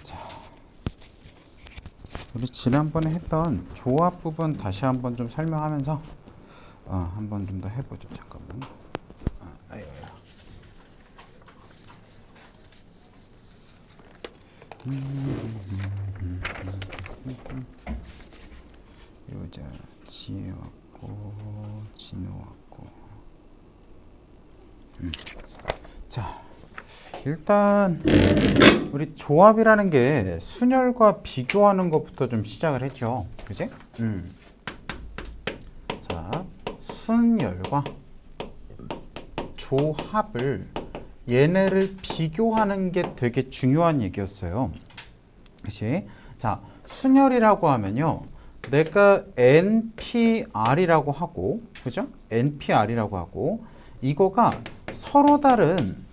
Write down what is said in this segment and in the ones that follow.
자, 우리 지난번에 했던 조합 부분 다시 한번 좀 설명하면서 한번 좀 더 해보죠. 잠깐만. 아유. 여자 지혜 왔고 진호 왔고. 자, 일단 우리 조합이라는 게 순열과 비교하는 것부터 좀 시작을 했죠. 그지? 자, 순열과 조합을 얘네를 비교하는 게 되게 중요한 얘기였어요. 그치? 자, 순열이라고 하면요. 내가 NPR이라고 하고, 그죠? NPR이라고 하고, 이거가 서로 다른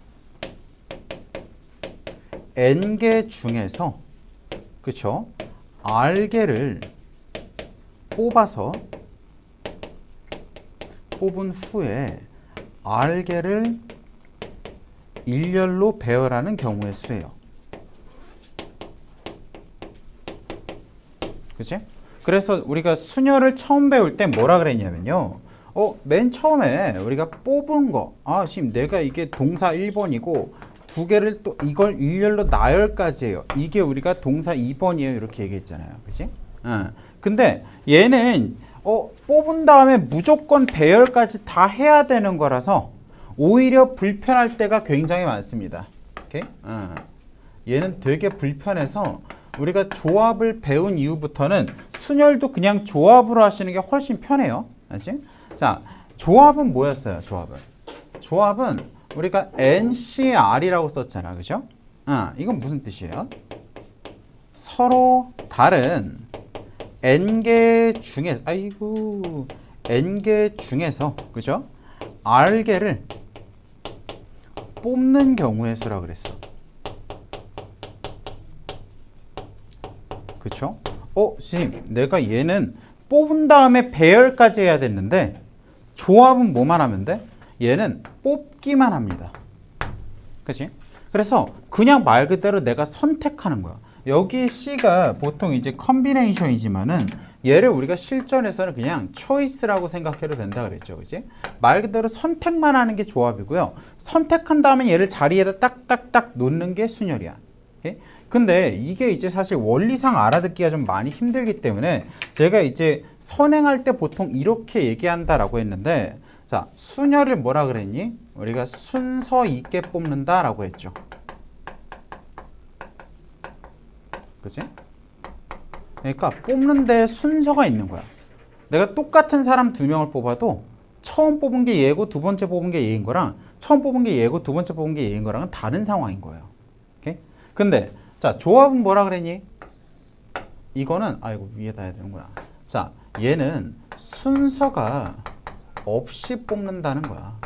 N개 중에서, 그쵸? R개를 뽑아서, 뽑은 후에 R개를 일렬로 배열하는 경우의 수예요. 그치? 그래서 우리가 순열을 처음 배울 때 뭐라 그랬냐면요. 맨 처음에 우리가 뽑은 거, 지금 내가 이게 동사 1번이고 두 개를 또 이걸 일렬로 나열까지 해요. 이게 우리가 동사 2번이에요. 이렇게 얘기했잖아요. 그치? 근데 얘는 뽑은 다음에 무조건 배열까지 다 해야 되는 거라서 오히려 불편할 때가 굉장히 많습니다. 오케이? 얘는 되게 불편해서 우리가 조합을 배운 이후부터는 순열도 그냥 조합으로 하시는 게 훨씬 편해요. 알지? 자, 조합은 뭐였어요? 조합은 우리가 NCR이라고 썼잖아. 그죠? 이건 무슨 뜻이에요? 서로 다른 N개 중에, N개 중에서, 그죠? R개를 뽑는 경우의 수라 그랬어. 그쵸? 선생님, 내가 얘는 뽑은 다음에 배열까지 해야 됐는데 조합은 뭐만 하면 돼? 얘는 뽑기만 합니다. 그치? 그래서 그냥 말 그대로 내가 선택하는 거야. 여기 C가 보통 이제 컨비네이션이지만은 얘를 우리가 실전에서는 그냥 초이스라고 생각해도 된다 그랬죠. 그치? 말 그대로 선택만 하는 게 조합이고요. 선택한 다음에 얘를 자리에다 딱딱딱 놓는 게 순열이야. 오케이? 근데 이게 이제 사실 원리상 알아듣기가 좀 많이 힘들기 때문에 제가 이제 선행할 때 보통 이렇게 얘기한다라고 했는데, 자, 순열을 뭐라 그랬니? 우리가 순서 있게 뽑는다라고 했죠. 그치? 그러니까 뽑는데 순서가 있는 거야. 내가 똑같은 사람 두 명을 뽑아도 처음 뽑은 게 얘고 두 번째 뽑은 게 얘인 거랑 처음 뽑은 게 얘고 두 번째 뽑은 게 얘인 거랑은 다른 상황인 거예요. 오케이? 근데 자, 조합은 뭐라 그랬니? 이거는 위에다 해야 되는구나. 자, 얘는 순서가 없이 뽑는다는 거야.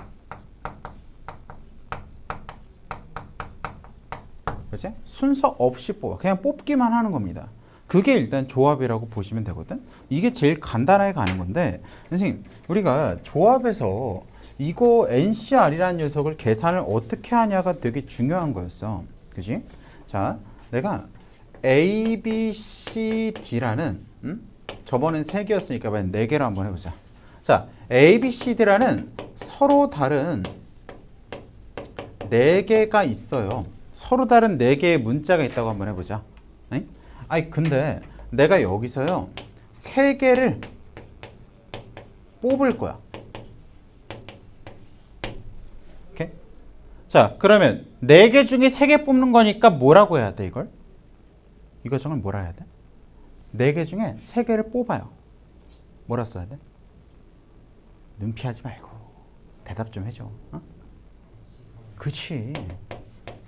그치? 순서 없이 뽑아. 그냥 뽑기만 하는 겁니다. 그게 일단 조합이라고 보시면 되거든. 이게 제일 간단하게 가는 건데, 선생님, 우리가 조합에서 이거 NCR이라는 녀석을 계산을 어떻게 하냐가 되게 중요한 거였어. 그치? 자, 내가 A, B, C, D라는 저번엔 3개였으니까 이번엔 4개로 한번 해보자. 자, A, B, C, D라는 서로 다른 4개가 있어요. 서로 다른 4개의 문자가 있다고 한번 해보자. 네? 근데 내가 여기서요 3개를 뽑을 거야. 오케이? 자, 그러면 4개 중에 3개 뽑는 거니까 뭐라고 해야 돼, 이걸? 이 과정을 뭐라 해야 돼? 4개 중에 3개를 뽑아요. 뭐라 써야 돼? 눈피하지 말고 대답 좀 해줘. 그치.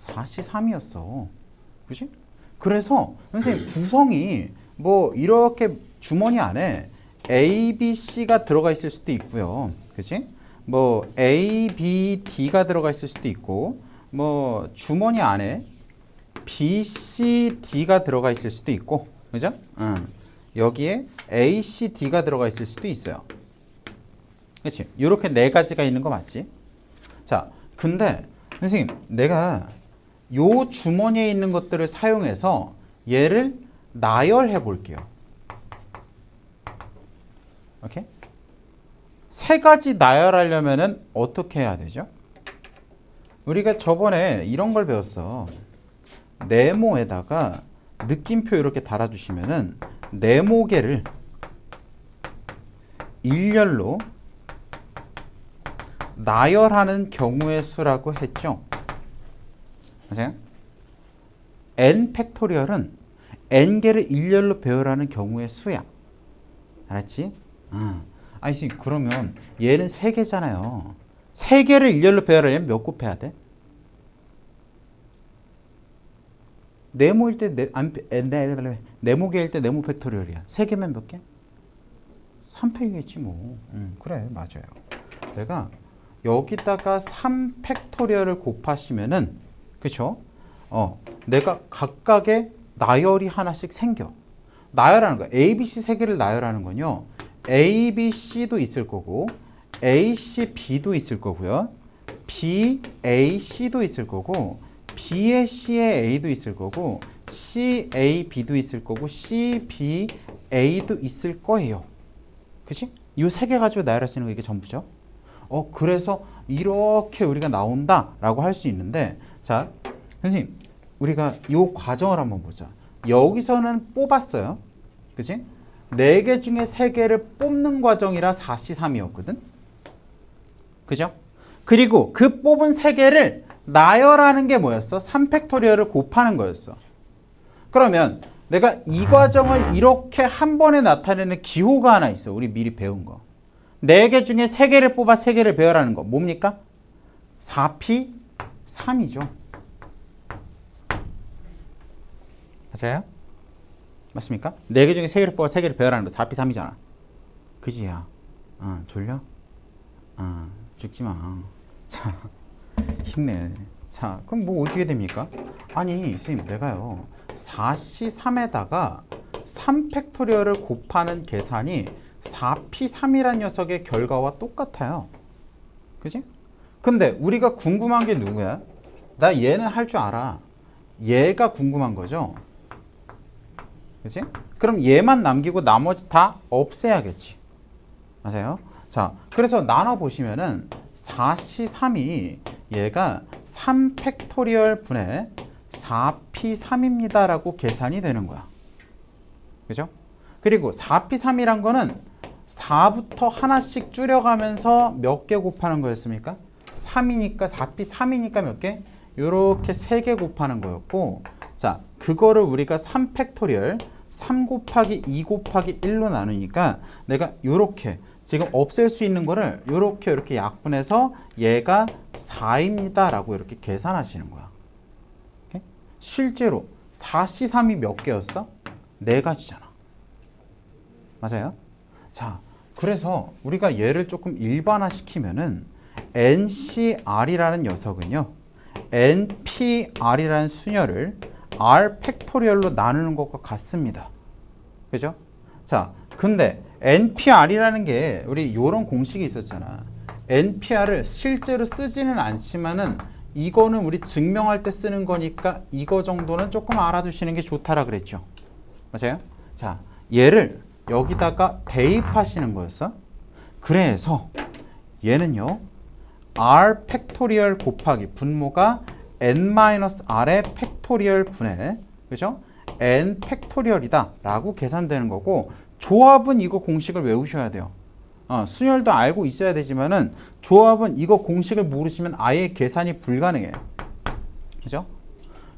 4C3이었어. 그치? 그래서 선생님 구성이 뭐 이렇게 주머니 안에 A, B, C가 들어가 있을 수도 있고요. 그치? 뭐 A, B, D가 들어가 있을 수도 있고 뭐 주머니 안에 B, C, D가 들어가 있을 수도 있고, 그죠? 여기에 A, C, D가 들어가 있을 수도 있어요. 그렇지? 이렇게 4가지가 있는 거 맞지? 자, 근데 선생님, 내가 요 주머니에 있는 것들을 사용해서 얘를 나열해 볼게요. 오케이? 세 가지 나열하려면은 어떻게 해야 되죠? 우리가 저번에 이런 걸 배웠어. 네모에다가 느낌표 이렇게 달아주시면은 네모개를 일렬로 나열하는 경우의 수라고 했죠. 맞아요? n 팩토리얼은 n개를 일렬로 배열하는 경우의 수야. 알았지? 아니 그러면 얘는 3개잖아요. 3개를 일렬로 배열하려면 몇 곱해야 돼? 네모일 때 네모개일 때 네모 팩토리얼이야. 3개면 몇 개? 3팩이겠지 뭐. 그래 맞아요. 내가 여기다가 3 팩토리얼을 곱하시면은 그쵸? 내가 각각의 나열이 하나씩 생겨. 나열하는 거야. A, B, C 3개를 나열하는 건요. A, B, C도 있을 거고 A, C, B도 있을 거고요. B, A, C도 있을 거고 B에 C에 A도 있을 거고 C, A, B도 있을 거고 C, B, A도 있을 거예요. 그치? 이 3개 가지고 나열할 수 있는 거 이게 전부죠. 그래서 이렇게 우리가 나온다라고 할 수 있는데 자, 선생님 우리가 이 과정을 한번 보자. 여기서는 뽑았어요. 그치? 4개 중에 3개를 뽑는 과정이라 4C3이었거든. 그죠? 그리고 그 뽑은 3개를 나열하는 게 뭐였어? 3팩토리얼을 곱하는 거였어. 그러면 내가 이 과정을 이렇게 한 번에 나타내는 기호가 하나 있어. 우리 미리 배운 거. 4개 중에 3개를 뽑아 3개를 배열하는 거. 뭡니까? 4P 3이죠. 맞아요? 맞습니까? 4개 중에 3개를 뽑아 3개를 배열하는 거 4P 3이잖아. 그지야? 졸려? 죽지 마. 자, 힘내. 자, 그럼 뭐 어떻게 됩니까? 아니, 선생님, 내가요. 4C3에다가 3팩토리얼을 곱하는 계산이 4P3이란 녀석의 결과와 똑같아요. 그지? 근데 우리가 궁금한 게 누구야? 나 얘는 할 줄 알아. 얘가 궁금한 거죠? 그치? 그럼 얘만 남기고 나머지 다 없애야겠지. 맞아요? 자, 그래서 나눠보시면은 4C3이 얘가 3팩토리얼 분의 4P3입니다 라고 계산이 되는 거야. 그죠? 그리고 4P3이란 거는 4부터 하나씩 줄여가면서 몇 개 곱하는 거였습니까? 3이니까 4P3이니까 몇 개? 요렇게 3개 곱하는 거였고, 자, 그거를 우리가 3팩토리얼 3 곱하기 2 곱하기 1로 나누니까 내가 요렇게 지금 없앨 수 있는 거를 요렇게 약분해서 얘가 4입니다 라고 이렇게 계산하시는 거야. 오케이? 실제로 4C3이 몇 개였어? 4가지잖아. 맞아요? 자, 그래서 우리가 얘를 조금 일반화시키면은 NCR이라는 녀석은요, NPR이라는 수녀를 R 팩토리얼로 나누는 것과 같습니다. 그죠? 자, 근데 NPR이라는 게 우리 요런 공식이 있었잖아. NPR을 실제로 쓰지는 않지만은 이거는 우리 증명할 때 쓰는 거니까 이거 정도는 조금 알아두시는 게 좋다라 그랬죠. 맞아요? 자, 얘를 여기다가 대입하시는 거였어. 그래서 얘는요, R 팩토리얼 곱하기 분모가 n-r의 팩토리얼 분의, 그죠? n 팩토리얼이다 라고 계산되는 거고, 조합은 이거 공식을 외우셔야 돼요. 순열도 알고 있어야 되지만은 조합은 이거 공식을 모르시면 아예 계산이 불가능해요. 그죠?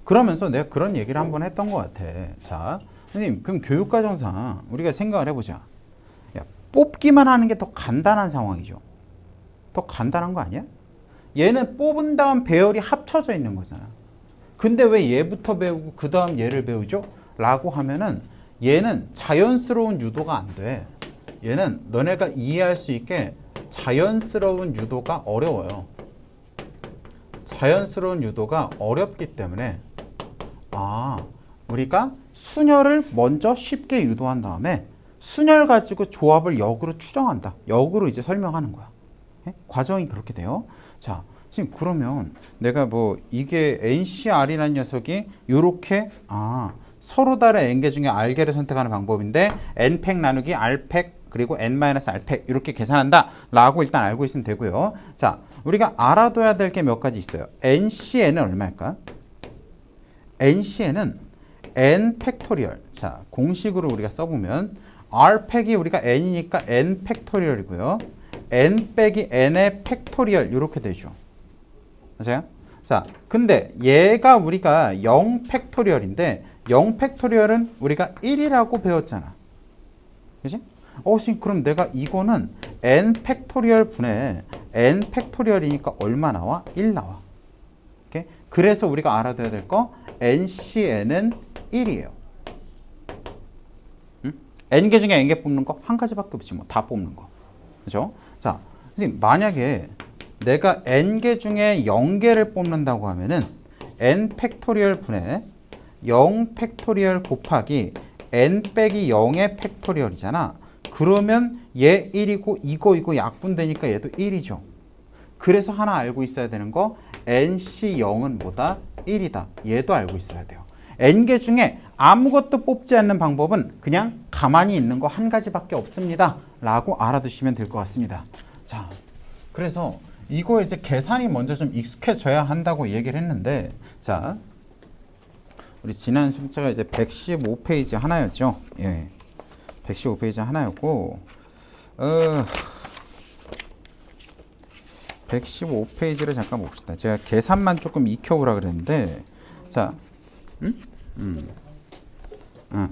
그러면서 내가 그런 얘기를 한번 했던 것 같아. 자, 선생님, 그럼 교육과정상 우리가 생각을 해보자. 야, 뽑기만 하는 게 더 간단한 상황이죠. 더 간단한 거 아니야? 얘는 뽑은 다음 배열이 합쳐져 있는 거잖아. 근데 왜 얘부터 배우고 그 다음 얘를 배우죠? 라고 하면은 얘는 자연스러운 유도가 안 돼. 얘는 너네가 이해할 수 있게 자연스러운 유도가 어려워요. 자연스러운 유도가 어렵기 때문에 우리가 순열을 먼저 쉽게 유도한 다음에 순열 가지고 조합을 역으로 추정한다. 역으로 이제 설명하는 거야. 과정이 그렇게 돼요. 자, 지금 그러면 내가 뭐 이게 NCR이라는 녀석이 요렇게 서로 다른 n개 중에 r개를 선택하는 방법인데 n팩 나누기 r팩 그리고 n-r팩 이렇게 계산한다 라고 일단 알고 있으면 되고요. 자, 우리가 알아둬야 될 게 몇 가지 있어요. NCN은 얼마일까? NCN은 n 팩토리얼. 자, 공식으로 우리가 써보면 r팩이 우리가 n이니까 n 팩토리얼이고요. n 빼기 n의 팩토리얼 이렇게 되죠. 맞아요? 자, 근데 얘가 우리가 0 팩토리얼인데 0 팩토리얼은 우리가 1이라고 배웠잖아. 그지? 선생님, 그럼 내가 이거는 n 팩토리얼 분의 n 팩토리얼이니까 얼마 나와? 1 나와. 오케이? 그래서 우리가 알아둬야 될 거 NCN은 1이에요. 응? n개 중에 n개 뽑는 거 한 가지밖에 없지 뭐. 다 뽑는 거. 그죠? 자, 선생님, 만약에 내가 n개 중에 0개를 뽑는다고 하면은 n 팩토리얼 분의 0 팩토리얼 곱하기 n 빼기 0의 팩토리얼이잖아. 그러면 얘 1이고 이거 약분되니까 얘도 1이죠. 그래서 하나 알고 있어야 되는 거 NC0은 뭐다? 1이다. 얘도 알고 있어야 돼요. n개 중에 아무것도 뽑지 않는 방법은 그냥 가만히 있는 거 한 가지밖에 없습니다. 라고 알아두시면 될 것 같습니다. 자, 그래서 이거 이제 계산이 먼저 좀 익숙해져야 한다고 얘기를 했는데, 자, 우리 지난 숙제가 이제 115페이지 하나였죠. 예. 115페이지 하나였고, 115페이지를 잠깐 봅시다. 제가 계산만 조금 익혀보라 그랬는데, 자,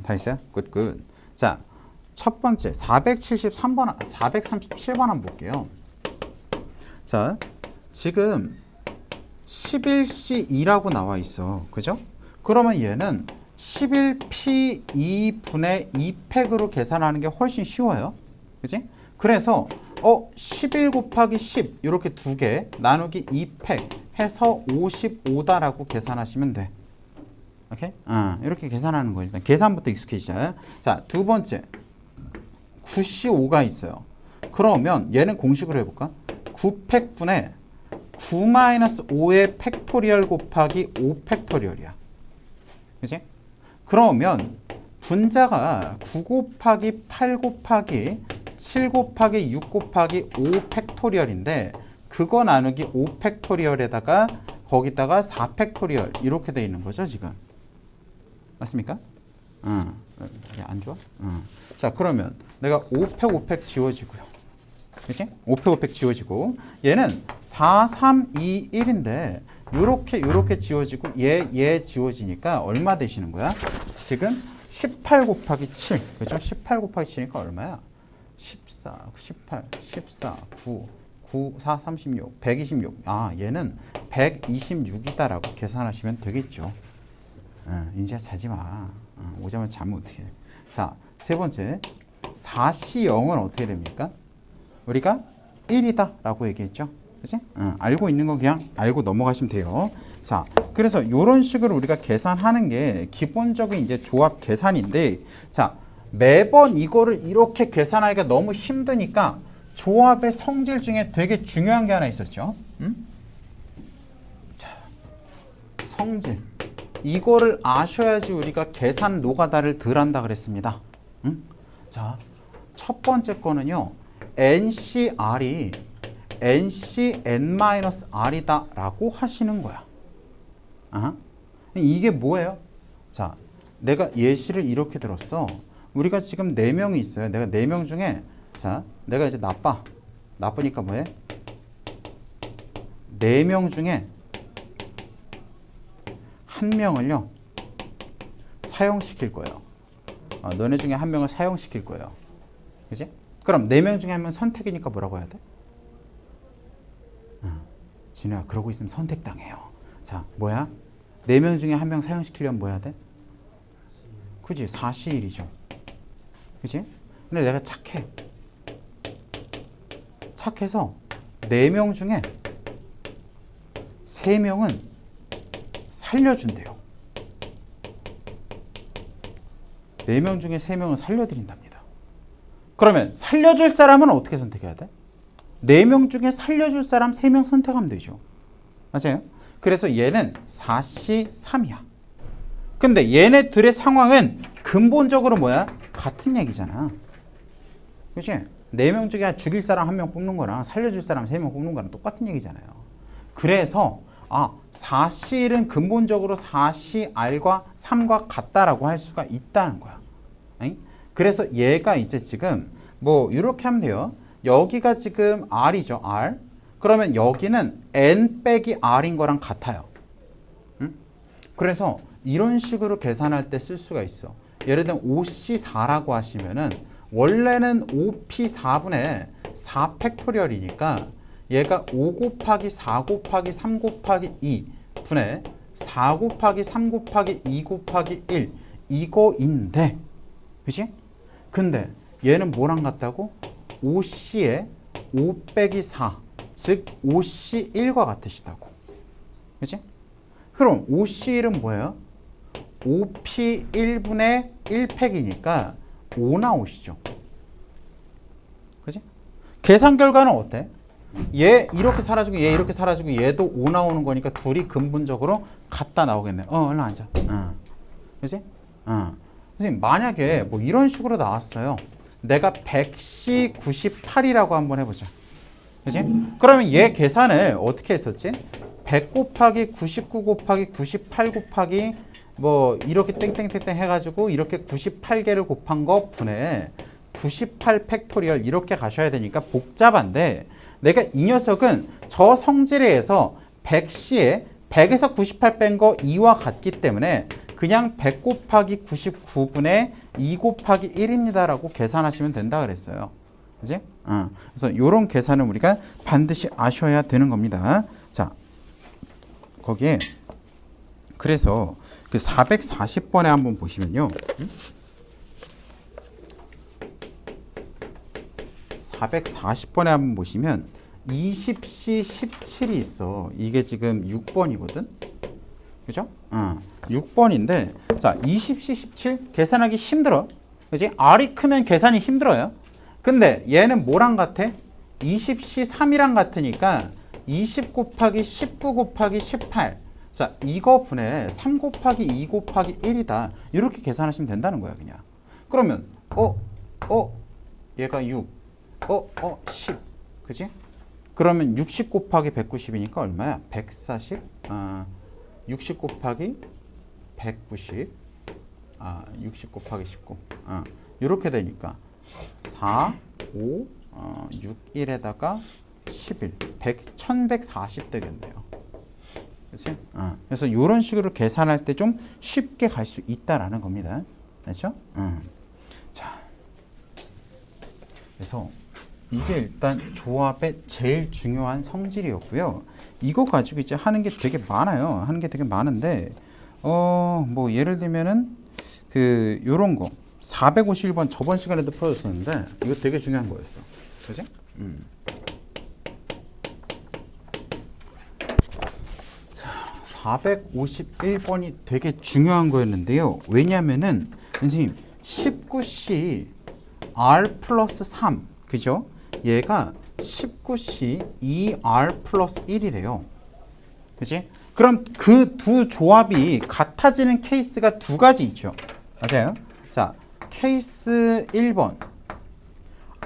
다 있어요? 굿. 자, 첫 번째 473번, 437번 한번 볼게요. 자, 지금 11C2라고 나와 있어. 그죠? 그러면 얘는 11P2분의 2팩으로 계산하는 게 훨씬 쉬워요. 그지? 그래서 11 곱하기 10 이렇게 두 개 나누기 2팩 해서 55다라고 계산하시면 돼. 오케이? 이렇게 계산하는 거예요. 일단 계산부터 익숙해지자. 자, 두 번째 9C5가 있어요. 그러면 얘는 공식으로 해볼까? 9팩분의 9-5의 팩토리얼 곱하기 5 팩토리얼이야. 그치? 그러면 분자가 9 곱하기 8 곱하기 7 곱하기 6 곱하기 5 팩토리얼인데 그거 나누기 5 팩토리얼에다가 거기다가 4 팩토리얼 이렇게 돼 있는 거죠 지금. 맞습니까? 안 좋아? 자, 그러면 내가 5팩 5팩 지워지고요. 그치? 5팩 5팩 지워지고 얘는 4, 3, 2, 1인데 요렇게 지워지고 얘 지워지니까 얼마 되시는 거야? 지금 18 곱하기 7. 그죠? 18 곱하기 7이니까 얼마야? 14, 18, 14, 9, 4, 36, 126. 얘는 126이다라고 계산하시면 되겠죠. 이제 자지 마. 오자마자 자면 어떻게 해. 자, 세 번째 4C0은 어떻게 됩니까? 우리가 1이다 라고 얘기했죠. 그치? 알고 있는 거 그냥 알고 넘어가시면 돼요. 자, 그래서 이런 식으로 우리가 계산하는 게 기본적인 이제 조합 계산인데, 자, 매번 이거를 이렇게 계산하기가 너무 힘드니까 조합의 성질 중에 되게 중요한 게 하나 있었죠. 자, 성질. 이거를 아셔야지 우리가 계산 노가다를 덜 한다 그랬습니다. 자, 첫 번째 거는요. NCR이 NCN-R이다 라고 하시는 거야. 이게 뭐예요? 자, 내가 예시를 이렇게 들었어. 우리가 지금 4명이 있어요. 내가 4명 중에, 자, 내가 이제 나쁘니까 뭐해? 4명 중에 1명을요 사용시킬 거예요. 너네 중에 1명을 사용시킬 거예요. 그지? 그럼 4명 중에 1명 선택이니까 뭐라고 해야 돼? 진우야, 그러고 있으면 선택당해요. 자, 뭐야? 4명 중에 1명 사용시키려면 뭐 해야 돼? 그지? 4C1이죠. 그지? 근데 내가 착해. 착해서 4명 중에 3명은 살려준대요. 4명 중에 3명은 살려드린답니다. 그러면 살려줄 사람은 어떻게 선택해야 돼? 4명 중에 살려줄 사람 3명 선택하면 되죠. 맞아요? 그래서 얘는 4C 3이야. 근데 얘네 둘의 상황은 근본적으로 뭐야? 같은 얘기잖아. 그치? 4명 중에 죽일 사람 1명 뽑는 거랑 살려줄 사람 3명 뽑는 거랑 똑같은 얘기잖아요. 그래서 4C는 근본적으로 4CR과 3과 같다라고 할 수가 있다는 거야. 응? 그래서 얘가 이제 지금 뭐 이렇게 하면 돼요. 여기가 지금 R이죠. R. 그러면 여기는 N 빼기 R인 거랑 같아요. 응? 그래서 이런 식으로 계산할 때 쓸 수가 있어. 예를 들면 5C4라고 하시면은 원래는 5P4분의 4 팩토리얼이니까 얘가 5 곱하기 4 곱하기 3 곱하기 2 분의 4 곱하기 3 곱하기 2 곱하기 1 이거인데, 그치? 근데 얘는 뭐랑 같다고? 5C에 5 빼기 4, 즉 5C1과 같으시다고. 그치? 그럼 5C1은 뭐예요? 5P1분의 1팩이니까 5 나오시죠. 그치? 계산 결과는 어때? 얘 이렇게 사라지고 얘 이렇게 사라지고 얘도 5 나오는 거니까 둘이 근본적으로 같다 나오겠네. 얼른 앉아. 그치? 선생님, 만약에 뭐 이런 식으로 나왔어요. 내가 100C 98이라고 한번 해보자. 그치? 그러면 얘 계산을 어떻게 했었지? 100 곱하기 99 곱하기 98 곱하기 뭐 이렇게 땡땡땡땡 해가지고 이렇게 98개를 곱한 거 분해 98 팩토리얼 이렇게 가셔야 되니까 복잡한데, 내가 이 녀석은 저 성질에서 100C에 100에서 98 뺀 거 2와 같기 때문에 그냥 100 곱하기 99분의 2 곱하기 1입니다 라고 계산하시면 된다 그랬어요. 그지? 그래서 이런 계산은 우리가 반드시 아셔야 되는 겁니다. 자, 거기에 그래서 그 440번에 한번 보시면요. 440번에 한번 보시면 20C 17이 있어. 이게 지금 6번이거든. 그죠? 6번인데 자, 20C 17 계산하기 힘들어. 그지? R이 크면 계산이 힘들어요. 근데 얘는 뭐랑 같아? 20C 3이랑 같으니까 20 곱하기 19 곱하기 18. 자, 이거 분해 3 곱하기 2 곱하기 1이다. 이렇게 계산하시면 된다는 거야, 그냥. 그러면 얘가 6. 10. 그지? 그러면 60 곱하기 190이니까 얼마야? 140. 60 곱하기 190. 60 곱하기 19. 이렇게 되니까 4, 5, 6, 1에다가 11. 1140 되겠네요. 그치? 그래서 이런 식으로 계산할 때 좀 쉽게 갈 수 있다라는 겁니다. 그렇죠? 자, 그래서 이게 일단 조합의 제일 중요한 성질이었고요. 이거 가지고 이제 하는 게 되게 많아요. 하는 게 되게 많은데, 뭐 예를 들면은 그 요런 거 451번 저번 시간에도 풀어줬었는데 이거 되게 중요한 거였어. 그지? 451번이 되게 중요한 거였는데요. 왜냐면은 선생님 19C R 플러스 3 그죠? 얘가 19C 2R 플러스 1이래요. 그치? 그럼 그 두 조합이 같아지는 케이스가 두 가지 있죠. 맞아요? 자, 케이스 1번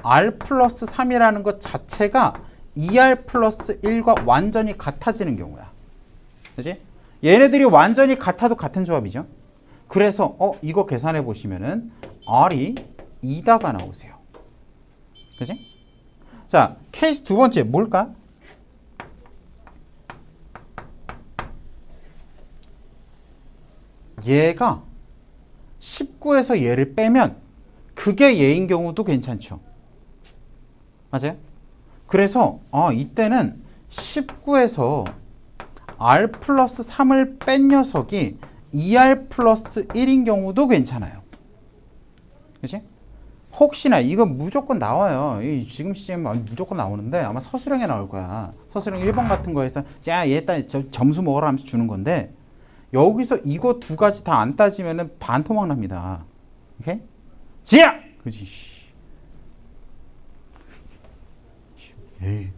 R 플러스 3이라는 것 자체가 2R 플러스 1과 완전히 같아지는 경우야. 그치? 얘네들이 완전히 같아도 같은 조합이죠. 그래서 이거 계산해 보시면은 R이 2다가 나오세요. 그치? 자, 케이스 두 번째 뭘까? 얘가 19에서 얘를 빼면 그게 얘인 경우도 괜찮죠. 맞아요? 그래서 이때는 19에서 R 플러스 3을 뺀 녀석이 2R 플러스 1인 경우도 괜찮아요. 그치? 혹시나 이거 무조건 나와요. 지금 시험 무조건 나오는데 아마 서술형에 나올 거야. 서술형 1번 같은 거에서 야, 얘 점수 먹어라 하면서 주는 건데 여기서 이거 두 가지 다 안 따지면은 반토막 납니다. 오케이? 지야! 그지? 에이,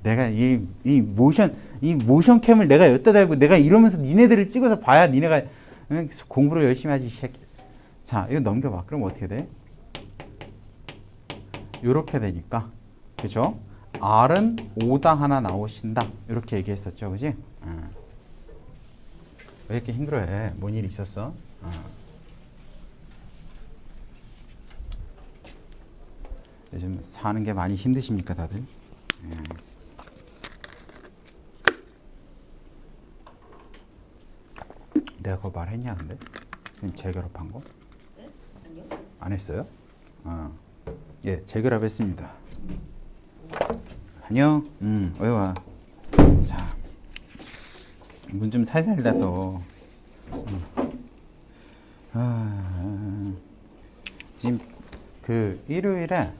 내가 이 모션캠을 내가 여기다 달고 내가 이러면서 니네들을 찍어서 봐야 니네가 공부를 열심히 하지, 이 새끼. 자, 이거 넘겨봐. 그럼 어떻게 돼? 요렇게 되니까. 그죠? R은 5당 하나 나오신다. 이렇게 얘기했었죠. 그지? 왜 이렇게 힘들어해? 뭔 일 있었어? 요즘 사는 게 많이 힘드십니까, 다들? 내가 그거 말했냐, 근데? 재결합한 거? 네? 아니요. 안 했어요? 예, 재결합했습니다. 안녕. 왜 와? 자, 문 좀 살살 닫어. 지금 그 일요일에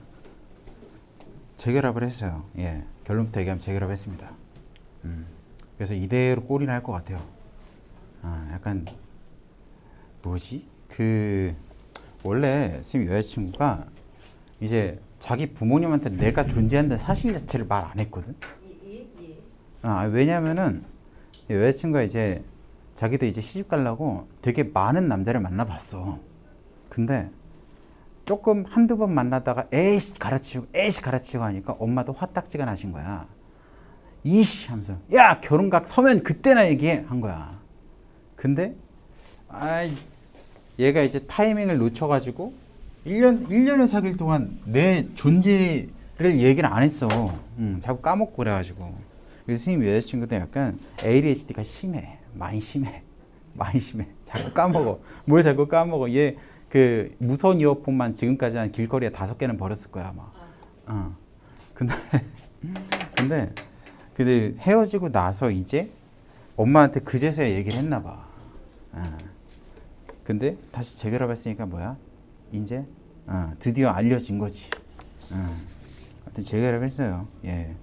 재결합을 했어요. 예, 결론부터 얘기하면 재결합했습니다. 그래서 이대로 꼴이 날 것 같아요. 약간 뭐지? 원래 선생님 여자친구가 이제 자기 부모님한테 내가 존재한다는 사실 자체를 말 안 했거든. 예. 왜냐면은 여자친구가 이제 자기도 이제 시집 가려고 되게 많은 남자를 만나봤어. 근데 조금 한두 번 만나다가 에이씨 가라치고 하니까 엄마도 화딱지가 나신 거야. 이씨 하면서 야 결혼각 서면 그때나 얘기해 한 거야. 근데 얘가 이제 타이밍을 놓쳐가지고 1년을 사귈 동안 내 존재를 얘기를 안 했어. 자꾸 까먹고 그래가지고. 그래서 선생님 여자친구도 약간 ADHD가 심해. 많이 심해. 자꾸 까먹어. 뭘 자꾸 까먹어. 얘 그 무선 이어폰만 지금까지 한 길거리에 5개는 버렸을 거야 아마. 근데 헤어지고 나서 이제 엄마한테 그제서야 얘기를 했나 봐. 근데 다시 재결합했으니까 뭐야? 이제 드디어 알려진 거지. 하여튼 재결합했어요. 예,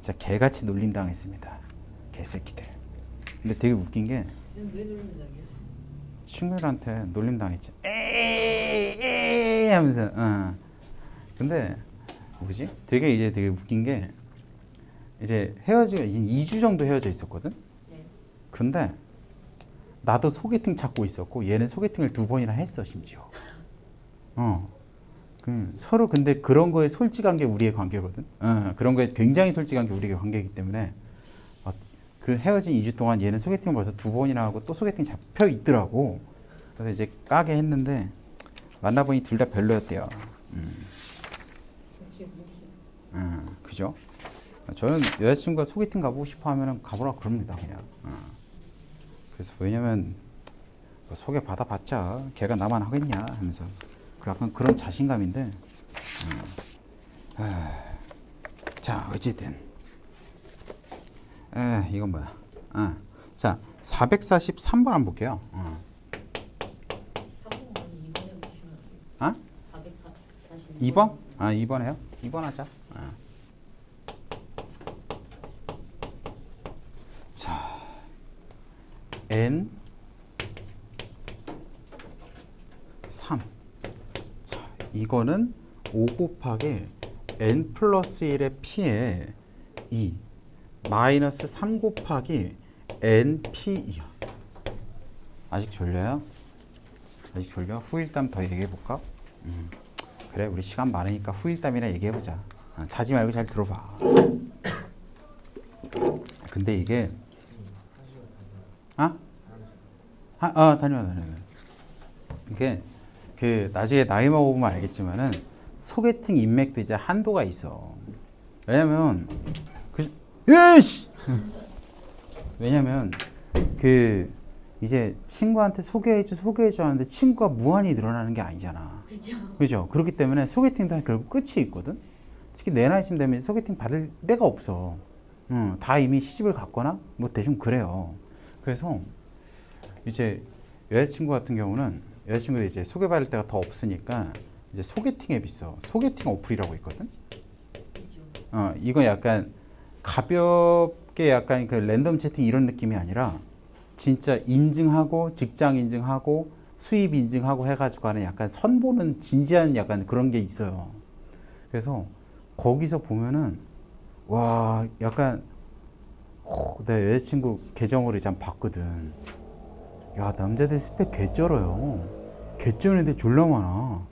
진짜 개같이 놀림당했습니다. 개새끼들. 근데 되게 웃긴 게 왜 놀림당해요? 친구들한테 놀림당했지. 에이 하면서. 근데 뭐지? 되게 웃긴 게 이제 헤어지고 2주 정도 헤어져 있었거든. 네. 근데 나도 소개팅 찾고 있었고 얘는 소개팅을 2번이나 했어 심지어. 서로 근데 그런 거에 솔직한 게 우리의 관계거든. 그런 거에 굉장히 솔직한 게 우리의 관계이기 때문에 그 헤어진 2주 동안 얘는 소개팅을 벌써 2번이나 하고 또 소개팅 잡혀 있더라고. 그래서 이제 까게 했는데 만나보니 둘 다 별로였대요. 그죠? 저는 여자친구가 소개팅 가보고 싶어 하면 가보라 그럽니다 그냥. 그래서 왜냐면 뭐 소개 받아봤자 걔가 나만 하겠냐 하면서 약간 그런 자신감인데. 자 어쨌든 이건 뭐야? 자 443번 한번 볼게요. 3번은 2번에 보시면 440. 2번? 2번 해요? 2번 하자. 자 n 3. 자 이거는 5 곱하기 n 플러스 1의 p에 2 마이너스 3 곱하기 np이야. 아직 졸려요? 아직 졸려? 후일담 더 얘기해볼까? 그래 우리 시간 많으니까 후일담이나 얘기해보자. 자지 말고 잘 들어봐. 근데 이게 다녀와. 이게 그 나중에 나이 먹어보면 알겠지만은 소개팅 인맥도 이제 한도가 있어. 왜냐면 왜냐면 그 이제 친구한테 소개해줘 하는데 친구가 무한히 늘어나는 게 아니잖아. 그죠? 그렇기 때문에 소개팅도 결국 끝이 있거든. 특히 내 나이쯤 되면 소개팅 받을 데가 없어. 다 이미 시집을 갔거나 뭐 대충 그래요. 그래서 이제 여자친구 같은 경우는 여자친구도 이제 소개받을 때가 더 없으니까 이제 소개팅 앱 있어. 소개팅 어플이라고 있거든. 이건 약간 가볍게 약간 그 랜덤 채팅 이런 느낌이 아니라 진짜 인증하고 직장 인증하고 수입 인증하고 해가지고 하는 약간 선보는 진지한 약간 그런 게 있어요. 그래서 거기서 보면은 와, 약간 내 여자친구 계정으로 이제 한번 봤거든. 야, 남자들 스펙 개쩔어요. 개쩔은 애들 졸라 많아.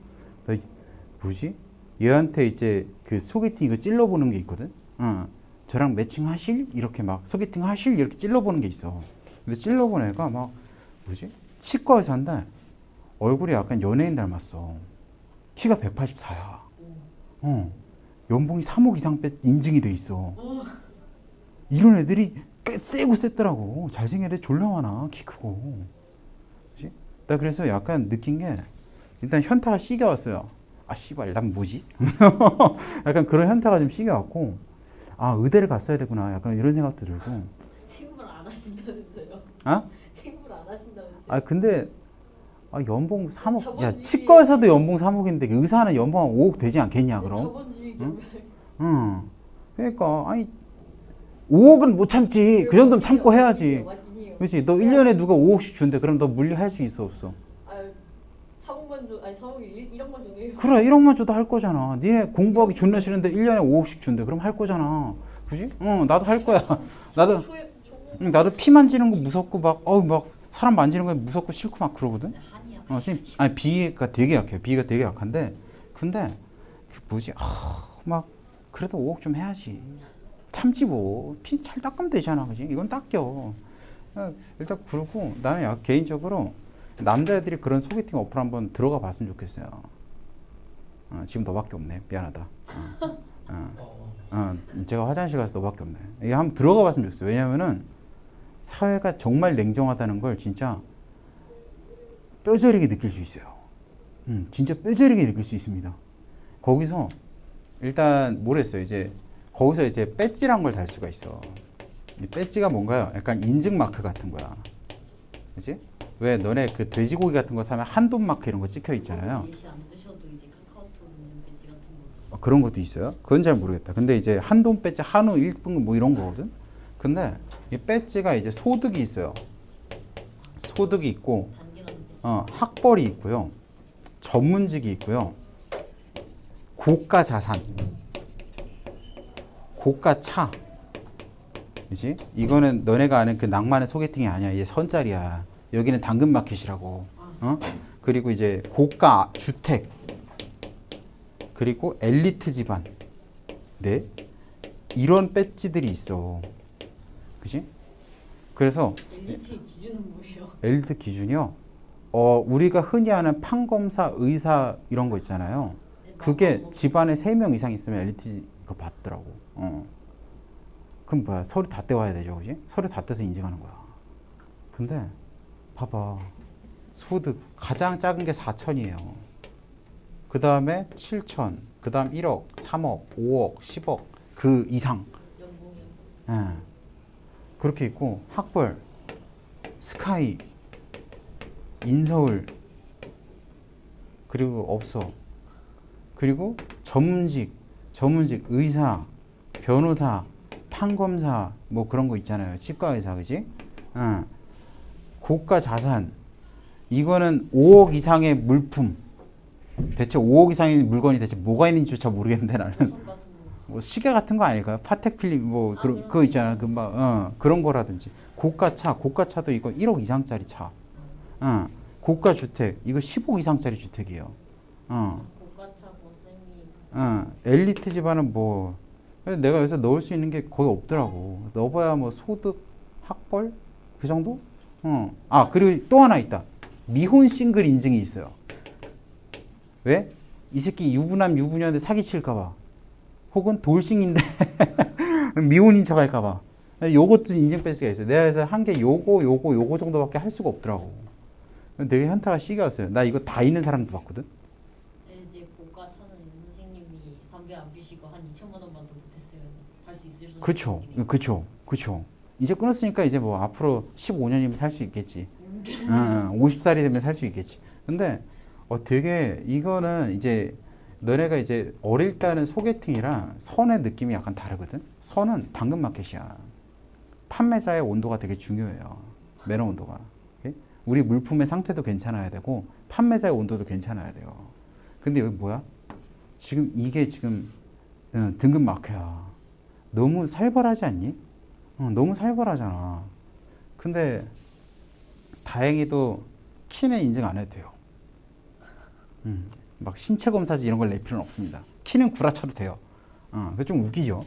뭐지? 얘한테 이제 그 소개팅 이거 찔러보는 게 있거든? 저랑 매칭 하실? 이렇게 막 소개팅 하실? 이렇게 찔러보는 게 있어. 근데 찔러본 애가 막 뭐지? 치과에서 한다. 얼굴이 약간 연예인 닮았어. 키가 184야. 연봉이 3억 이상 인증이 돼 있어. 이런 애들이 꽤 세고 셌더라고. 잘생긴 애들 졸라 많아. 키 크고. 그치? 나 그래서 약간 느낀 게 일단 현타가 시겨왔어요. 아 씨발 난 뭐지? 약간 그런 현타가 좀 시겨왔고 아 의대를 갔어야 되구나. 약간 이런 생각도 들고. 생물 안 하신다면서요? 아? 생물 안 하신다면서요? 아 근데 연봉 3억. 저번 야 주에- 치과에서도 연봉 3억인데 의사는 연봉 한 5억 되지 않겠냐 그럼? 저번 주에 응? 응. 그러니까 아니 5억은 못 참지. 그 정도면 참고 해야지. 맞긴 해요. 그렇지. 너 1년에 누가 5억씩 준대. 그럼 너 물리할 수 있어 없어? 아유 3억만 줘, 아니 3억이 1억만 줘요. 그래 1억만 줘도 할 거잖아. 니네 공부하기 존나 싫은데 1년에 5억씩 준대. 그럼 할 거잖아. 그지? 응 나도 할 거야. 나도 응, 나도 피 만지는 거 무섭고 막 사람 만지는 거 무섭고 싫고 막 그러거든. 한이야. 선생님, 아니 비위가 되게 약해요. 비위가 되게 약한데 근데 그 뭐지? 막 그래도 5억 좀 해야지. 참지 뭐. 피 잘 닦으면 되잖아. 그지? 이건 닦여. 일단 그러고 나는 개인적으로 남자애들이 그런 소개팅 어플 한번 들어가 봤으면 좋겠어요. 지금 너밖에 없네. 미안하다. 제가 화장실 가서 너밖에 없네. 이게 한번 들어가 봤으면 좋겠어요. 왜냐면은 사회가 정말 냉정하다는 걸 진짜 뼈저리게 느낄 수 있어요. 진짜 뼈저리게 느낄 수 있습니다. 거기서 일단 뭐랬어요. 이제 거기서 이제 배지란 걸 달 수가 있어. 이 배지가 뭔가요? 약간 인증 마크 같은 거야. 그치? 왜 너네 그 돼지고기 같은 거 사면 한돈 마크 이런 거 찍혀 있잖아요. 예시 안 드셔도 이제 카카오톡 인증 배지 같은 거. 그런 것도 있어요. 그건 잘 모르겠다. 근데 이제 한돈 배지, 한우 1분 뭐 이런 거거든. 근데 이 배지가 이제 소득이 있어요. 소득이 있고, 단계라는 배지. 학벌이 있고요. 전문직이 있고요. 고가 자산, 고가 차. 그지? 이거는 너네가 아는 그 낭만의 소개팅이 아니야. 이게 선짜리야. 여기는 당근 마켓이라고. 그리고 이제 고가 주택. 그리고 엘리트 집안. 네. 이런 배지들이 있어. 그지? 그래서 엘리트의 기준은 뭐예요? 엘리트 기준이요. 우리가 흔히 아는 판검사, 의사 이런 거 있잖아요. 그게 집안에 3명 이상 있으면 엘리트 거 받더라고. 그럼 뭐야? 서류 다 떼와야 되죠, 그지? 서류 다 떼서 인증하는 거야. 근데 봐봐. 소득 가장 작은 게 4천이에요. 그 다음에 7천, 그 다음 1억, 3억, 5억, 10억 그 이상. 연봉이요. 예. 그렇게 있고 학벌, 스카이, 인서울 그리고 없어. 그리고 전문직 의사, 변호사, 판검사 뭐 그런 거 있잖아요. 치과 의사 그지? 고가 자산 이거는 5억 이상의 물품. 대체 5억 이상의 물건이 대체 뭐가 있는지조차 모르겠는데 나는. 보석 같은 거. 뭐 시계 같은 거 아닐까요? 파텍 필름 뭐 그런 그거 있잖아. 그런 거라든지 고가차도 이거 1억 이상짜리 차. 고가 주택 이거 10억 이상짜리 주택이에요. 고가차 고생이. 엘리트 집안은 뭐 내가 여기서 넣을 수 있는 게 거의 없더라고. 넣어봐야 뭐 소득, 학벌 그 정도? 그리고 또 하나 있다. 미혼 싱글 인증이 있어요. 왜? 이 새끼 유부남인데 사기칠까봐. 혹은 돌싱인데 미혼인 척 할까봐. 요것도 인증 배지가 있어요. 내가 그래서 한 게 요거 정도밖에 할 수가 없더라고. 되게 현타가 시기였어요. 나 이거 다 있는 사람도 봤거든. 이제 고가차는 선생님이 담배 안 피시고 한 2천만 원만 더 못했으면 할 수 있을 수. 그쵸. 이제 끊었으니까 이제 뭐 앞으로 15년이면 살 수 있겠지. 50살이 되면 살 수 있겠지. 근데 되게 이거는 이제 너네가 이제 어릴 때 하는 소개팅이랑 선의 느낌이 약간 다르거든. 선은 당근마켓이야. 판매자의 온도가 되게 중요해요. 매너 온도가. 우리 물품의 상태도 괜찮아야 되고 판매자의 온도도 괜찮아야 돼요. 근데 여기 뭐야? 이게 지금 등급 마크야. 너무 살벌하지 않니? 너무 살벌하잖아. 근데 다행히도 키는 인증 안 해도 돼요. 막 신체 검사지 이런 걸 낼 필요는 없습니다. 키는 구라쳐도 돼요. 그게 좀 웃기죠.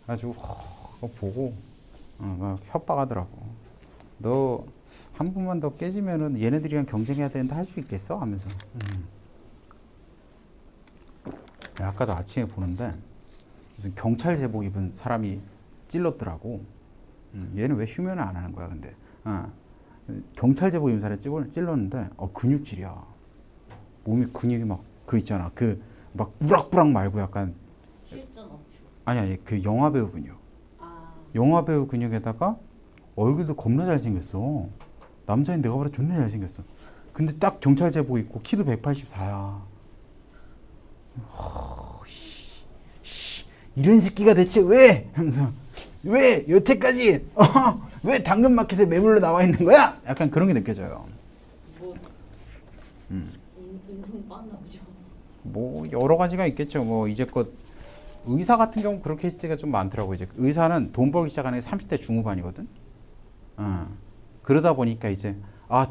그래가지고 그거 보고 막 협박하더라고. 너 한 번만 더 깨지면은 얘네들이랑 경쟁해야 되는데 할 수 있겠어? 하면서. 아까도 아침에 보는데 무슨 경찰 제복 입은 사람이 찔렀더라고. 얘는 왜 휴면을 안 하는 거야? 근데 경찰 제복 입은 사람이 찔렀는데 근육질이야. 몸이 근육이 막 그 있잖아. 그 막 우락부락 말고 약간 실전 압축. 아니 그 영화 배우 근육. 아, 영화 배우 근육에다가 얼굴도 겁나 잘생겼어. 남자인 내가 봐도 존나 잘생겼어. 근데 딱 경찰 제복 입고 키도 184야. 이런 새끼가 대체 왜? 하면서 왜 여태까지 왜 당근마켓에 매물로 나와 있는 거야? 약간 그런 게 느껴져요. 뭐 인성 빠나 보죠. 뭐 여러 가지가 있겠죠. 뭐 이제껏 의사 같은 경우 그런 케이스가 좀 많더라고. 이제 의사는 돈 벌기 시작하는 게 30대 중후반이거든. 그러다 보니까 이제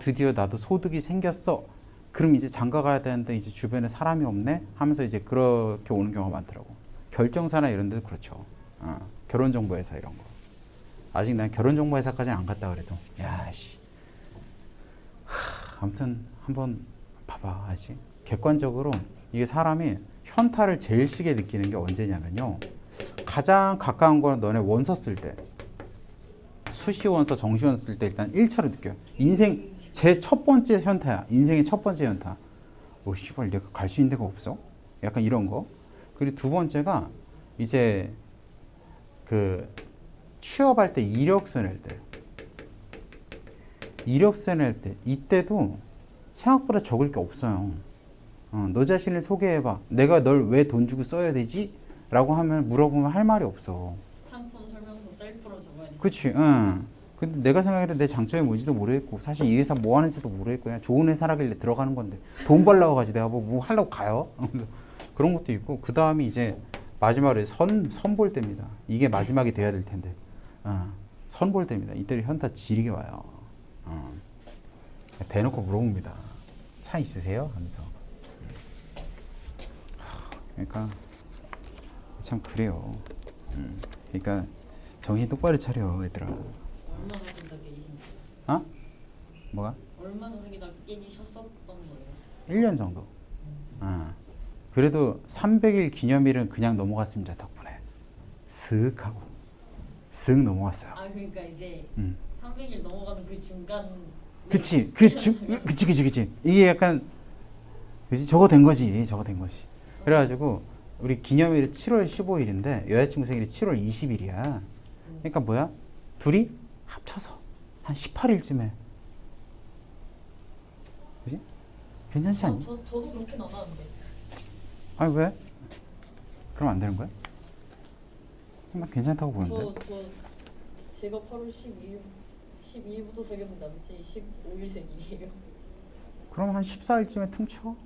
드디어 나도 소득이 생겼어. 그럼 이제 장가 가야 되는데 이제 주변에 사람이 없네 하면서 이제 그렇게 오는 경우가 많더라고. 결정사나 이런 데도 그렇죠. 결혼정보회사 이런 거. 아직 난 결혼정보회사까지는 안 갔다 그래도 야씨. 아무튼 한번 봐봐. 아직 객관적으로 이게 사람이 현타를 제일 시게 느끼는 게 언제냐면요. 가장 가까운 거는 너네 원서 쓸 때. 수시 원서, 정시 원서 쓸 때 일단 1차로 느껴요. 인생 제 첫 번째 현타야. 인생의 첫 번째 현타. 씨발 내가 갈 수 있는 데가 없어? 약간 이런 거. 그리고 두 번째가 이제 그 취업할 때 이력서 낼 때. 이력서 낼 때 이때도 생각보다 적을 게 없어요. 너 자신을 소개해봐. 내가 널 왜 돈 주고 써야 되지? 라고 하면 물어보면 할 말이 없어. 상품 설명서 셀프로 적어야 돼. 그치, 근데 내가 생각해도 내 장점이 뭔지도 모르겠고, 사실 이 회사 뭐 하는지도 모르겠고, 그냥 좋은 회사라길래 들어가는 건데, 돈 벌려고 가지. 내가 뭐 하려고 가요? 그런 것도 있고, 그 다음이 이제 마지막으로 선 볼 때입니다. 이게 마지막이 돼야 될 텐데. 선 볼 때입니다. 이때 현타 지리게 와요. 대놓고 물어봅니다. 차 있으세요? 하면서. 그러니까 참 그래요. 그러니까 정신 똑바로 차려, 얘들아. 얼마나 사귀다 깨지신 뭐가? 얼마나 사귀다 깨지셨었던 거예요? 1년 정도. 그래도 300일 기념일은 그냥 넘어갔습니다, 덕분에. 슥 하고 슥 넘어갔어요. 그러니까 이제 음. 300일 넘어가는 그 중간. 그치. 그치. 이게 약간, 그치? 저거 된 거지. 그래가지고, 우리 기념일이 7월 15일인데, 여자친구 생일이 7월 20일이야. 그러니까 뭐야? 둘이 합쳐서 한 18일쯤에. 그지? 괜찮지 않니? 저도 그렇게는 안 하는데. 아니, 왜? 그럼 안 되는 거야? 막 괜찮다고 보는데. 제가 8월 12일부터 사귀었는데 남친이 15일 생일이에요. 그럼 한 14일쯤에 퉁쳐?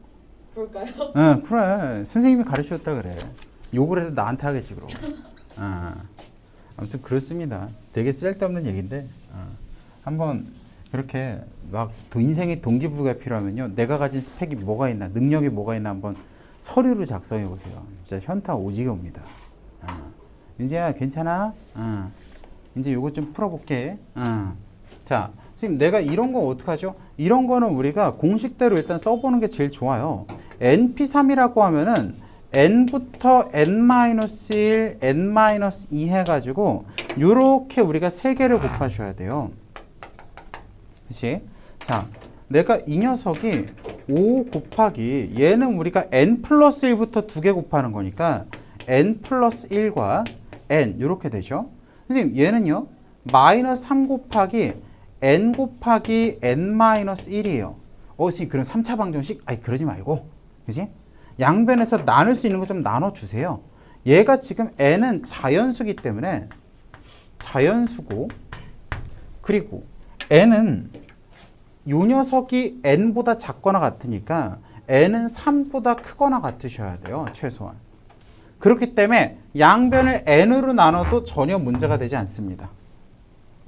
그럴까요? 응, 그래. 선생님이 가르쳐줬다 그래. 욕을 해도 나한테 하겠지, 그럼. 아무튼 그렇습니다. 되게 쓸데없는 얘기인데, 한번 그렇게 막 인생의 동기부여가 필요하면요. 내가 가진 스펙이 뭐가 있나, 능력이 뭐가 있나 한번 서류로 작성해 보세요. 진짜 현타 오지게 옵니다. 은지야, 괜찮아? 이제 요거 좀 풀어볼게. 자, 지금 내가 이런 거 어떡하죠? 이런 거는 우리가 공식대로 일단 써보는 게 제일 좋아요. NP3이라고 하면은 n부터 n-1, n-2 해가지고 요렇게 우리가 3개를 곱하셔야 돼요. 그치? 자, 내가 이 녀석이 5 곱하기 얘는 우리가 n 플러스 1부터 2개 곱하는 거니까 n 플러스 1과 n 요렇게 되죠. 선생님 얘는요 마이너스 3 곱하기 n 곱하기 n-1이에요. 선생님 그럼 3차 방정식? 아니 그러지 말고 그지? 양변에서 나눌 수 있는 거 좀 나눠주세요. 얘가 지금 n은 자연수기 때문에 자연수고 그리고 n은 요 녀석이 n보다 작거나 같으니까 n은 3보다 크거나 같으셔야 돼요. 최소한. 그렇기 때문에 양변을 n으로 나눠도 전혀 문제가 되지 않습니다.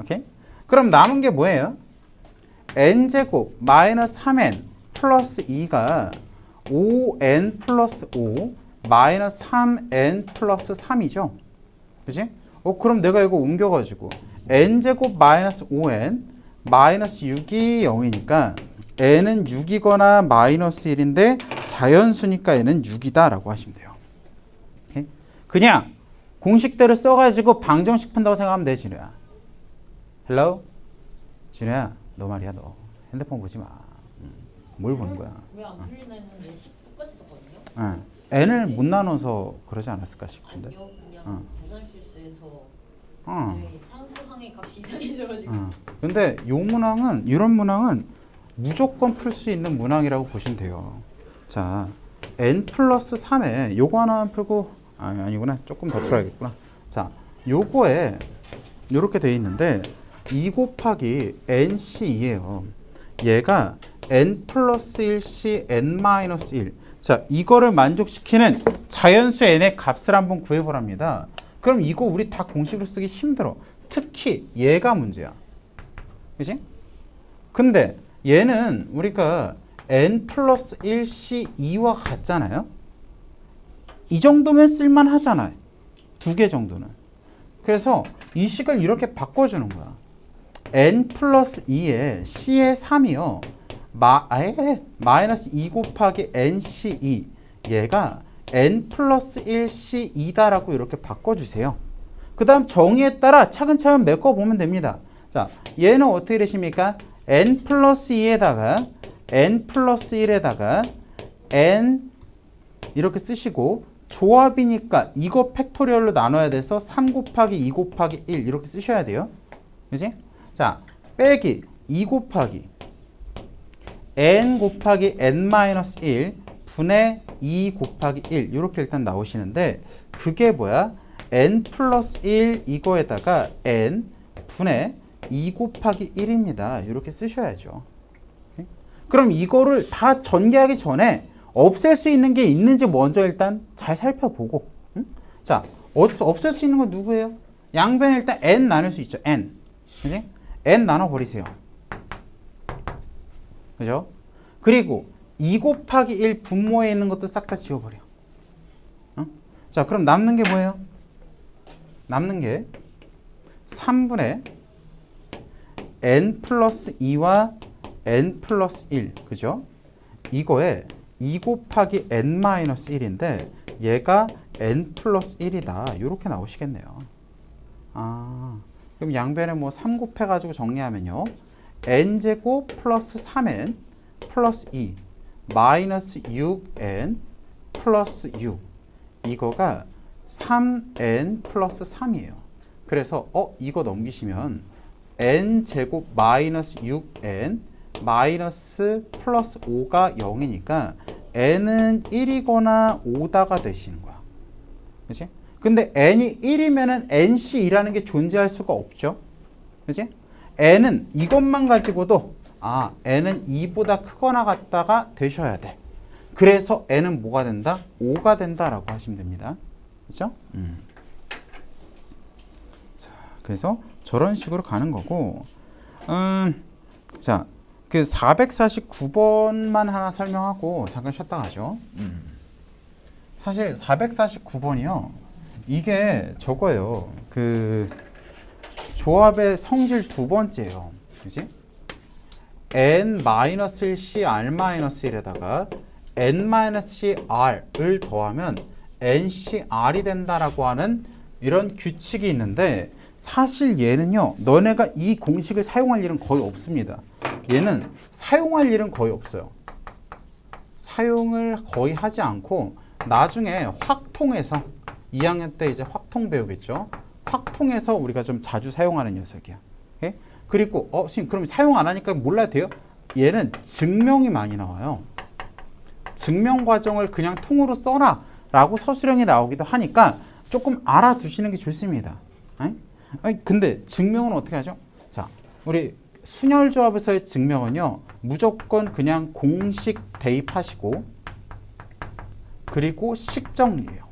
오케이? 그럼 남은 게 뭐예요? n제곱 마이너스 3n 플러스 2가 5n 플러스 5 마이너스 3n 플러스 3이죠. 그치? 그럼 내가 이거 옮겨가지고 n제곱 마이너스 5n 마이너스 6이 0이니까 n은 6이거나 마이너스 1인데 자연수니까 n은 6이다 라고 하시면 돼요. 오케이? 그냥 공식대로 써가지고 방정식 푼다고 생각하면 돼, 진우야. 헬로? 진우야, 너 말이야, 너 핸드폰 보지 마. 뭘 보는 거야? 왜 안 풀리나 했는데 10 똑같이 썼거든요. 응. n을 못 나눠서 그러지 않았을까 싶은데. 아니요, 그냥 응. 계산 실수해서 응. 저희 상수항의 값이 이상해져가지고. 응. 근데 요 문항은 이런 문항은 무조건 풀 수 있는 문항이라고 보시면 돼요. 자, n 플러스 3에 요거 하나만 풀고 아니구나. 조금 더 풀어야겠구나. 자, 요거에 요렇게 돼 있는데 2 곱하기 nc2예요. 얘가 n 플러스 1c n 마이너스 1. 자, 이거를 만족시키는 자연수 n의 값을 한번 구해보랍니다. 그럼 이거 우리 다 공식으로 쓰기 힘들어. 특히 얘가 문제야. 그치? 근데 얘는 우리가 n 플러스 1c 2와 같잖아요. 이 정도면 쓸만하잖아요. 두 개 정도는. 그래서 이 식을 이렇게 바꿔주는 거야. n 플러스 2에 c에 3이요. 마이너스 2 곱하기 nc2 얘가 n 플러스 1c2다라고 이렇게 바꿔주세요. 그 다음 정의에 따라 차근차근 메꿔보면 됩니다. 자, 얘는 어떻게 되십니까? n 플러스 2에다가 n 플러스 1에다가 n 이렇게 쓰시고 조합이니까 이거 팩토리얼로 나눠야 돼서 3 곱하기 2 곱하기 1 이렇게 쓰셔야 돼요. 그지? 자, 빼기 2 곱하기 n 곱하기 n 마이너스 1 분의 2 곱하기 1 이렇게 일단 나오시는데 그게 뭐야? n 플러스 1 이거에다가 n 분의 2 곱하기 1입니다. 이렇게 쓰셔야죠. 그럼 이거를 다 전개하기 전에 없앨 수 있는 게 있는지 먼저 일단 잘 살펴보고. 응? 자, 없앨 수 있는 건 누구예요? 양변에 일단 n 나눌 수 있죠. n. 그지? n 나눠버리세요. 그죠? 그리고 2 곱하기 1 분모에 있는 것도 싹 다 지워버려. 어? 자, 그럼 남는 게 뭐예요? 남는 게 3분의 n 플러스 2와 n 플러스 1. 그죠? 이거에 2 곱하기 n 마이너스 1인데 얘가 n 플러스 1이다. 이렇게 나오시겠네요. 아, 그럼 양변에 뭐 3 곱해가지고 정리하면요. n제곱 플러스 3n 플러스 2 마이너스 6n 플러스 6 이거가 3n 플러스 3이에요. 그래서 이거 넘기시면 n제곱 마이너스 6n 마이너스 플러스 5가 0이니까 n은 1이거나 5다가 되시는 거야. 그치? 근데 n이 1이면은 nc2라는 게 존재할 수가 없죠. 그치? n은 이것만 가지고도 n은 2보다 크거나 같다가 되셔야 돼. 그래서 n은 뭐가 된다? 5가 된다라고 하시면 됩니다. 그렇죠? 자, 그래서 저런 식으로 가는 거고, 자, 그 449번만 하나 설명하고 잠깐 쉬었다 가죠. 사실 449번이요. 이게 저거예요. 그 조합의 성질 두 번째예요. 그지? n-1c r-1에다가 n-c r을 더하면 ncr이 된다라고 하는 이런 규칙이 있는데 사실 얘는요. 너네가 이 공식을 사용할 일은 거의 없습니다. 얘는 사용할 일은 거의 없어요. 사용을 거의 하지 않고 나중에 확통해서 2학년 때 이제 확통 배우겠죠. 확통해서 우리가 좀 자주 사용하는 녀석이야. 오케이? 그리고 선생님 그럼 사용 안 하니까 몰라도 돼요? 얘는 증명이 많이 나와요. 증명 과정을 그냥 통으로 써라 라고 서술형이 나오기도 하니까 조금 알아두시는 게 좋습니다. 아니, 근데 증명은 어떻게 하죠? 자, 우리 순열조합에서의 증명은요. 무조건 그냥 공식 대입하시고 그리고 식 정리예요.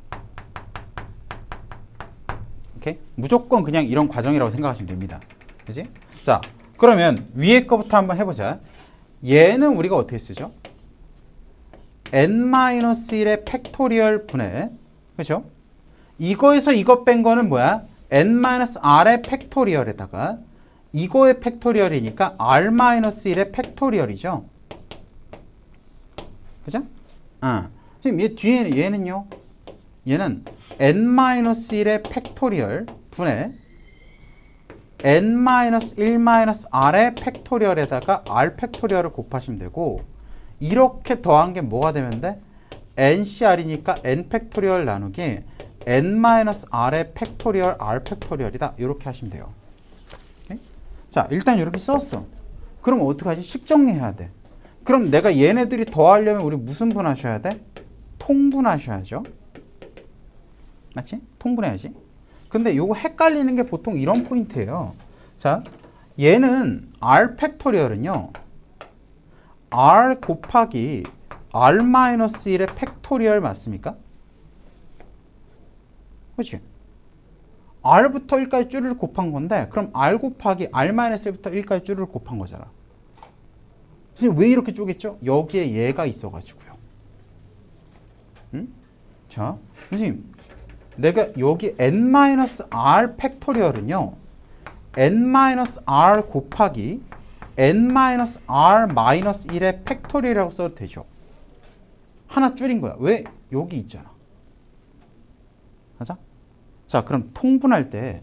오케이? 무조건 그냥 이런 과정이라고 생각하시면 됩니다. 그지? 자, 그러면 위에 거부터 한번 해보자. 얘는 우리가 어떻게 쓰죠? n-1의 팩토리얼 분의, 그죠? 이거에서 이거 뺀 거는 뭐야? n-r의 팩토리얼에다가 이거의 팩토리얼이니까 r-1의 팩토리얼이죠. 그죠? 지금 얘 뒤에는 얘는요. 얘는 n-1의 팩토리얼 분의 n-1-r의 팩토리얼에다가 r 팩토리얼을 곱하시면 되고, 이렇게 더한 게 뭐가 되면 돼? ncr이니까 n 팩토리얼 나누기 n-r의 팩토리얼 r 팩토리얼이다. 이렇게 하시면 돼요. 오케이? 자, 일단 이렇게 썼어. 그럼 어떡하지? 식정리해야 돼. 그럼 내가 얘네들이 더하려면 우리 무슨 분하셔야 돼? 통분하셔야죠. 맞지? 통분해야지. 근데 요거 헷갈리는 게 보통 이런 포인트예요. 자, 얘는 r 팩토리얼은요. r 곱하기 r-1의 팩토리얼 맞습니까? 그렇지? r부터 1까지 줄을 곱한 건데, 그럼 r 곱하기 r-1부터 1까지 줄을 곱한 거잖아. 선생님 왜 이렇게 쪼갰죠? 여기에 얘가 있어가지고요. 응? 자, 선생님 내가 여기 n-r 팩토리얼은요, n-r 곱하기 n-r-1의 팩토리얼이라고 써도 되죠. 하나 줄인 거야. 왜? 여기 있잖아. 맞아? 자, 그럼 통분할 때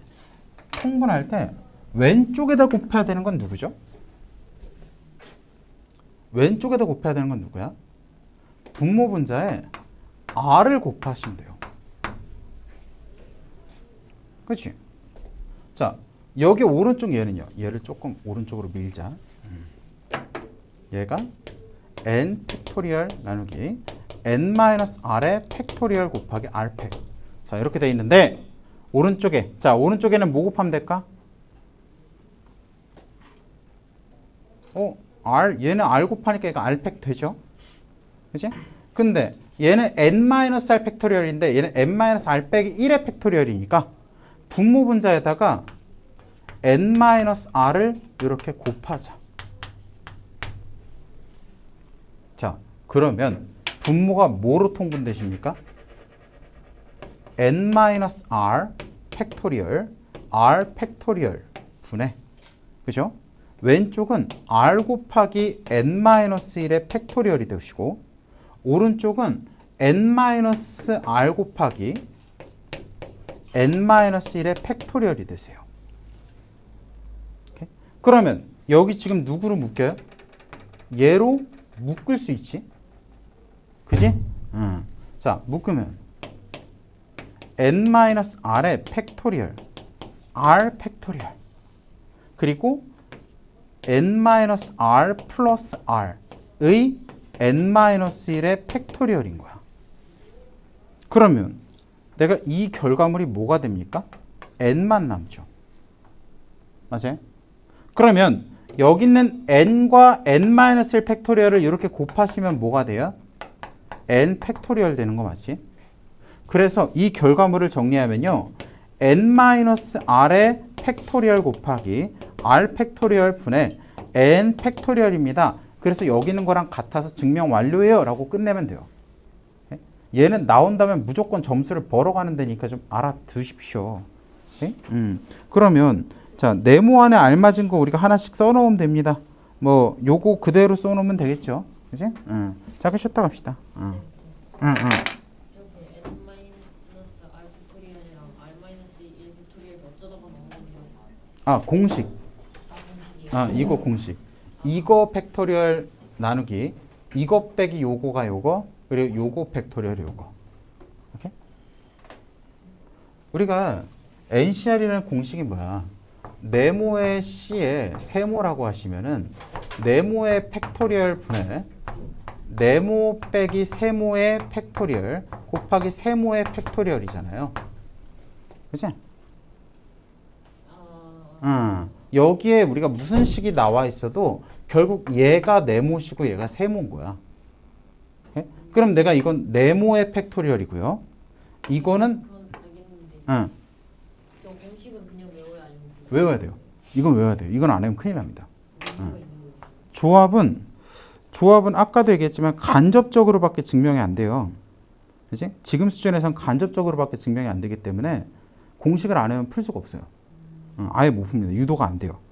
왼쪽에다 곱해야 되는 건 누구죠? 왼쪽에다 곱해야 되는 건 누구야? 분모 분자에 r을 곱하시면 돼요. 그렇지? 자, 여기 오른쪽 얘는요. 얘를 조금 오른쪽으로 밀자. 얘가 n 팩토리얼 나누기 n-r의 팩토리얼 곱하기 r 팩. 자, 이렇게 돼 있는데 오른쪽에, 자, 오른쪽에는 뭐 곱하면 될까? 얘는 r 곱하니까 얘가 r 팩 되죠? 그치? 근데 얘는 n-r 팩토리얼인데 얘는 n-r 빼기 1의 팩토리얼이니까 분모 분자에다가 n-r을 이렇게 곱하자. 자, 그러면 분모가 뭐로 통분되십니까? n-r 팩토리얼 r 팩토리얼 분의, 그죠? 왼쪽은 r 곱하기 n-1의 팩토리얼이 되시고, 오른쪽은 n-r 곱하기 n-1의 팩토리얼이 되세요. 오케이? 그러면 여기 지금 누구로 묶여요? 얘로 묶을 수 있지? 그지? 자, 묶으면 n-r의 팩토리얼 r 팩토리얼 그리고 n-r 플러스 r의 n-1의 팩토리얼인 거야. 그러면 내가 이 결과물이 뭐가 됩니까? n만 남죠. 맞아요? 그러면 여기 있는 n과 n-1 팩토리얼을 이렇게 곱하시면 뭐가 돼요? n 팩토리얼 되는 거 맞지? 그래서 이 결과물을 정리하면요, n-r의 팩토리얼 곱하기 r 팩토리얼 분의 n 팩토리얼입니다. 그래서 여기 있는 거랑 같아서 증명 완료예요 라고 끝내면 돼요. 얘는 나온다면 무조건 점수를 벌어가는 데니까 좀 알아두십시오. 그러면 자, 네모 안에 알맞은 거 우리가 하나씩 써놓으면 됩니다. 뭐 요거 그대로 써놓으면 되겠죠. 그지? 잠깐 쉬었다 갑시다. 저기 n-r 팩토리얼이랑 r-1 팩토리얼이 어쩌다가 나온 건지. 공식. 공식이요? 이거 공식. 이거 팩토리얼 나누기 이거 빼기 요거가 요거, 그리고 요거 팩토리얼이 요거. 오케이? 우리가 NCR이라는 공식이 뭐야? 네모의 C에 세모라고 하시면은 네모의 팩토리얼 분의 네모 빼기 세모의 팩토리얼 곱하기 세모의 팩토리얼이잖아요. 그치? 여기에 우리가 무슨 식이 나와 있어도 결국 얘가 네모시고 얘가 세모인 거야. 오케이? 그럼 내가 이건 네모의 팩토리얼이고요. 이거는 그건 알겠는데. 응. 저거 외워야 돼요. 이건 외워야 돼요. 이건 안 외우면 큰일 납니다. 의미가 있는 거예요. 조합은 아까도 얘기했지만 간접적으로밖에 증명이 안 돼요. 그지? 지금 수준에선 간접적으로밖에 증명이 안 되기 때문에 공식을 안 외우면 풀 수가 없어요. 아예 못 풉니다. 유도가 안 돼요.